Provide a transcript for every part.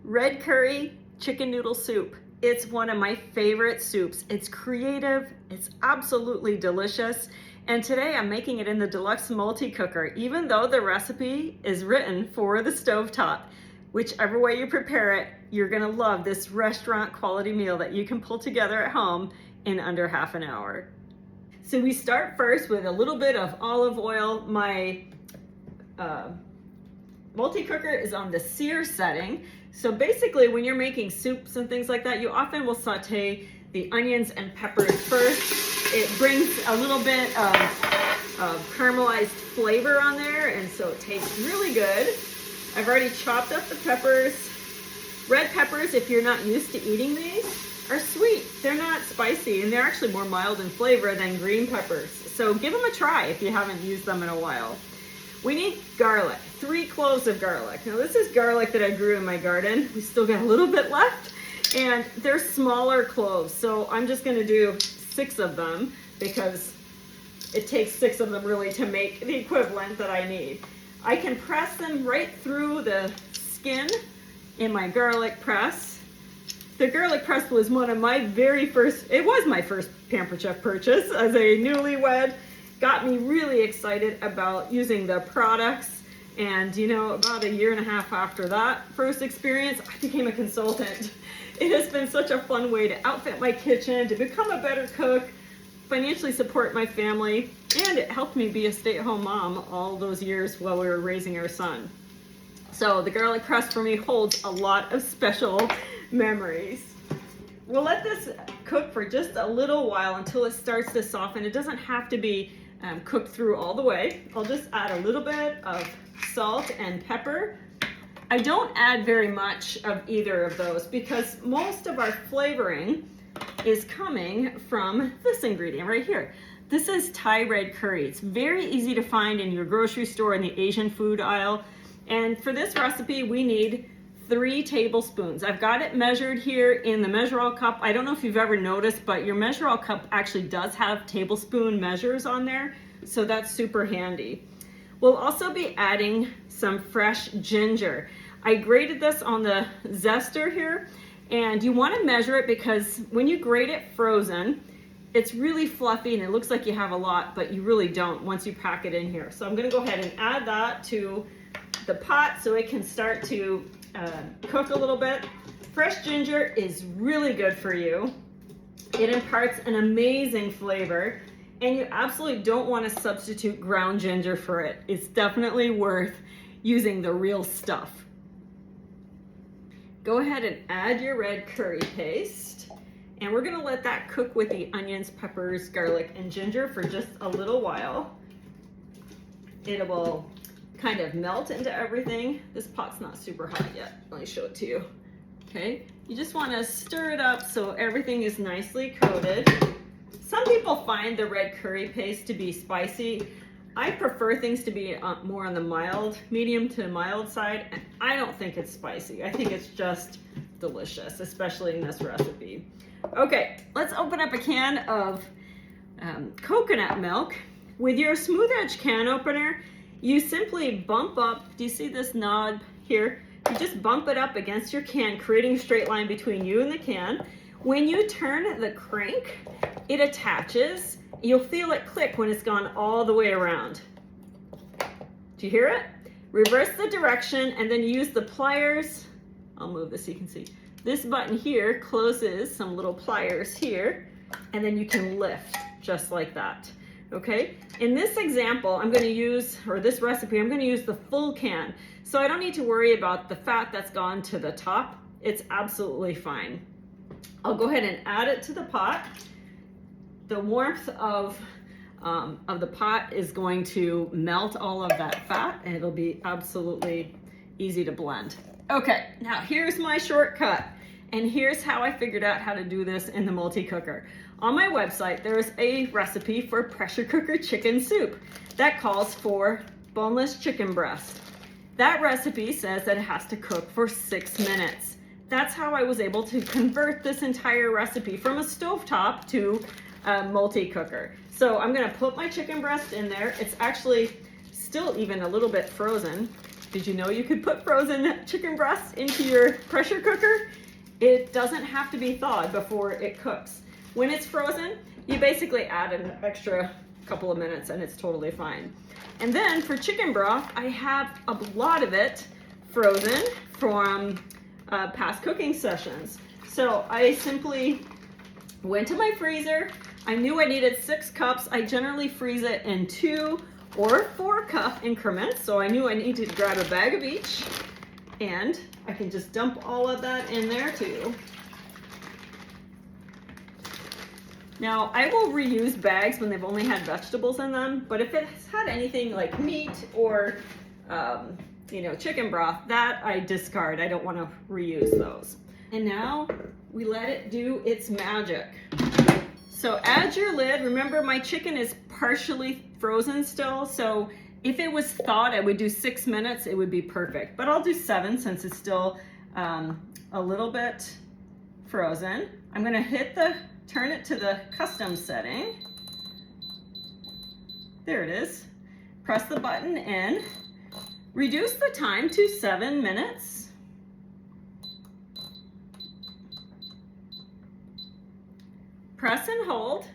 Red curry chicken noodle soup. It's one of my favorite soups. It's creative, it's absolutely delicious. And today I'm making it in the deluxe multi-cooker, even though the recipe is written for the stovetop. Whichever way you prepare it, you're gonna love this restaurant quality meal that you can pull together at home in under half an hour. So we start first with a little bit of olive oil. My multi-cooker is on the sear setting. So basically when you're making soups and things like that, you often will saute the onions and peppers first. It brings a little bit of caramelized flavor on there, and so it tastes really good. I've already chopped up the peppers. Red peppers, if you're not used to eating these, are sweet. They're not spicy, and they're actually more mild in flavor than green peppers. So give them a try if you haven't used them in a while. We need garlic, 3 cloves of garlic. Now this is garlic that I grew in my garden. We still got a little bit left, and they're smaller cloves. So I'm just gonna do 6 of them because it takes 6 of them really to make the equivalent that I need. I can press them right through the skin in my garlic press. The garlic press was one of my it was my first Pampered Chef purchase as a newlywed. Got me really excited about using the products, and about a year and a half after that first experience, I became a consultant. It has been such a fun way to outfit my kitchen, to become a better cook, financially support my family, and it helped me be a stay-at-home mom all those years while we were raising our son. So the garlic press for me holds a lot of special memories. We'll let this cook for just a little while until it starts to soften. It doesn't have to be cooked through all the way. I'll just add a little bit of salt and pepper. I don't add very much of either of those because most of our flavoring is coming from this ingredient right here. This is Thai red curry. It's very easy to find in your grocery store in the Asian food aisle. And for this recipe, we need 3 tablespoons. I've got it measured here in the measure-all cup. I don't know if you've ever noticed, but your measure-all cup actually does have tablespoon measures on there, so that's super handy. We'll also be adding some fresh ginger. I grated this on the zester here, and you want to measure it because when you grate it frozen, it's really fluffy and it looks like you have a lot, but you really don't once you pack it in here. So I'm going to go ahead and add that to the pot so it can start to cook a little bit. Fresh ginger is really good for you. It imparts an amazing flavor, and you absolutely don't want to substitute ground ginger for it. It's definitely worth using the real stuff. Go ahead and add your red curry paste, and we're going to let that cook with the onions, peppers, garlic, and ginger for just a little while. It will kind of melt into everything. This pot's not super hot yet. Let me show it to you. Okay, you just want to stir it up so everything is nicely coated. Some people find the red curry paste to be spicy. I prefer things to be more on the medium to mild side, and I don't think it's spicy. I think it's just delicious, especially in this recipe. Okay, let's open up a can of coconut milk. With your smooth edge can opener, you simply bump up, do you see this knob here? You just bump it up against your can, creating a straight line between you and the can. When you turn the crank, it attaches. You'll feel it click when it's gone all the way around. Do you hear it? Reverse the direction and then use the pliers. I'll move this so you can see. This button here closes some little pliers here, and then you can lift just like that. Okay, in this example, this recipe, I'm going to use the full can. So I don't need to worry about the fat that's gone to the top. It's absolutely fine. I'll go ahead and add it to the pot. The warmth of the pot is going to melt all of that fat, and it'll be absolutely easy to blend. Okay, now here's my shortcut, and here's how I figured out how to do this in the multi-cooker. On my website, there's a recipe for pressure cooker chicken soup that calls for boneless chicken breast. That recipe says that it has to cook for 6 minutes. That's how I was able to convert this entire recipe from a stovetop to a multi-cooker. So I'm gonna put my chicken breast in there. It's actually still even a little bit frozen Did you know you could put frozen chicken breasts into your pressure cooker? It doesn't have to be thawed before it cooks. When it's frozen, you basically add an extra couple of minutes and it's totally fine. And then for chicken broth, I have a lot of it frozen from past cooking sessions. So I simply went to my freezer. I knew I needed 6 cups. I generally freeze it in 2 or 4 cup increments. So I knew I needed to grab a bag of each, and I can just dump all of that in there too. Now I will reuse bags when they've only had vegetables in them, but if it's had anything like meat or chicken broth, that I discard. I don't want to reuse those. And now we let it do its magic. So add your lid. Remember, my chicken is partially frozen still, so if it was thawed, I would do 6 minutes. It would be perfect, but I'll do 7 since it's still a little bit frozen. I'm gonna turn it to the custom setting. There it is. Press the button in. Reduce the time to 7 minutes. Press and hold.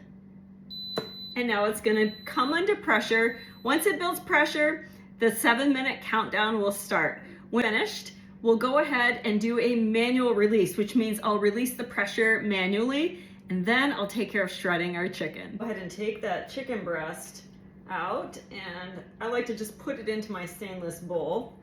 And now it's gonna come under pressure. Once it builds pressure, the 7-minute countdown will start. When finished, we'll go ahead and do a manual release, which means I'll release the pressure manually, and then I'll take care of shredding our chicken. Go ahead and take that chicken breast out, and I like to just put it into my stainless bowl.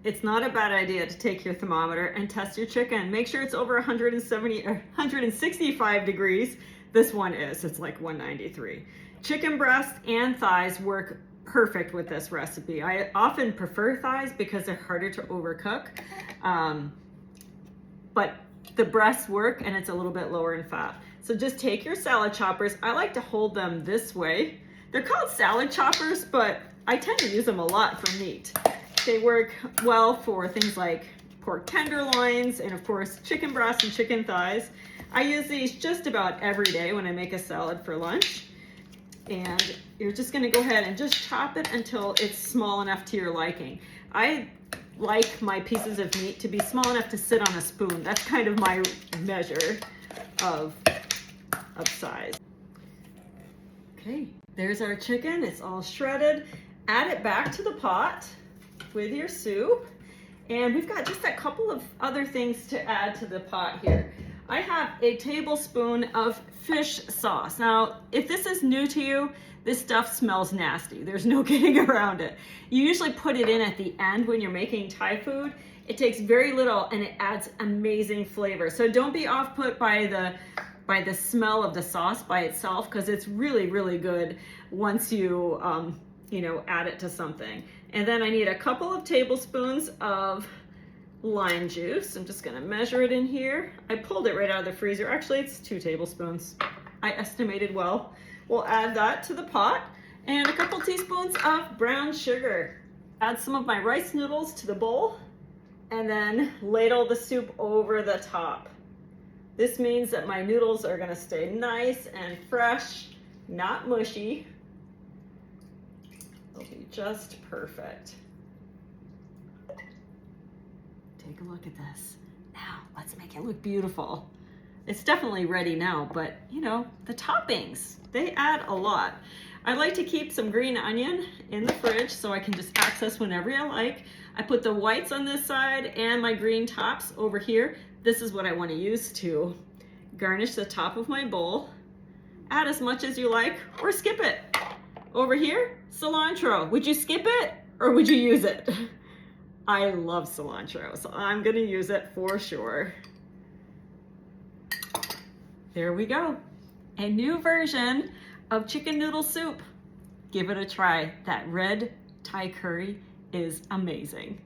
It's not a bad idea to take your thermometer and test your chicken. Make sure it's over 170 or 165 degrees. This one is, it's like 193. Chicken breast and thighs work perfect with this recipe. I often prefer thighs because they're harder to overcook, but the breasts work and it's a little bit lower in fat. So just take your salad choppers. I like to hold them this way. They're called salad choppers, but I tend to use them a lot for meat. They work well for things like pork tenderloins and of course chicken breasts and chicken thighs. I use these just about every day when I make a salad for lunch. And you're just gonna go ahead and just chop it until it's small enough to your liking. I like my pieces of meat to be small enough to sit on a spoon. That's kind of my measure of size. Okay, there's our chicken. It's all shredded. Add it back to the pot with your soup. And we've got just a couple of other things to add to the pot here. I have a tablespoon of fish sauce. Now, if this is new to you, this stuff smells nasty. There's no getting around it. You usually put it in at the end when you're making Thai food. It takes very little and it adds amazing flavor. So don't be off-put by the smell of the sauce by itself, because it's really, really good once you add it to something. And then I need a couple of tablespoons of lime juice. I'm just gonna measure it in here. I pulled it right out of the freezer. Actually, it's 2 tablespoons. I estimated well. We'll add that to the pot and a couple teaspoons of brown sugar. Add some of my rice noodles to the bowl and then ladle the soup over the top. This means that my noodles are gonna stay nice and fresh, not mushy. They'll be just perfect. Take a look at this. Now, let's make it look beautiful. It's definitely ready now, but the toppings, they add a lot. I like to keep some green onion in the fridge so I can just access whenever I like. I put the whites on this side and my green tops over here. This is what I want to use to garnish the top of my bowl. Add as much as you like or skip it. Over here, cilantro. Would you skip it or would you use it? I love cilantro, so I'm gonna use it for sure. There we go. A new version of chicken noodle soup. Give it a try. That red Thai curry is amazing.